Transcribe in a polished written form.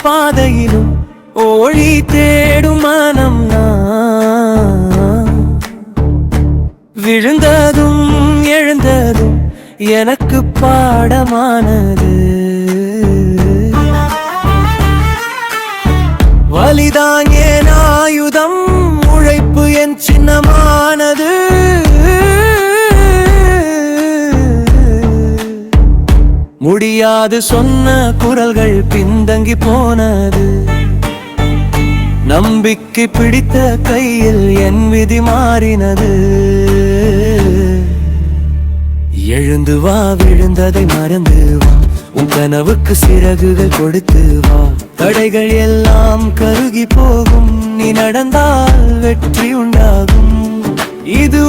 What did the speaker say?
பாதையிலும் ஒளி தேடும் மனம் நான். விழுந்ததும் எழுந்ததும் எனக்கு பாடமானது. வலிதான் என் ஆயுதம், உழைப்பு என் சின்னமானது. முடியாது சொன்ன குரல்கள் பின்தங்கி போனது. நம்பிக்கை பிடித்த கையில் என் விதி மாறினது. எழுந்து வா, விழுந்ததை மறந்து வா, உன் கனவுக்கு சிறகுகள் கொடுத்து வா. தடைகள் எல்லாம் கருகி போகும், நீ நடந்தால் வெற்றி உண்டாகும். இது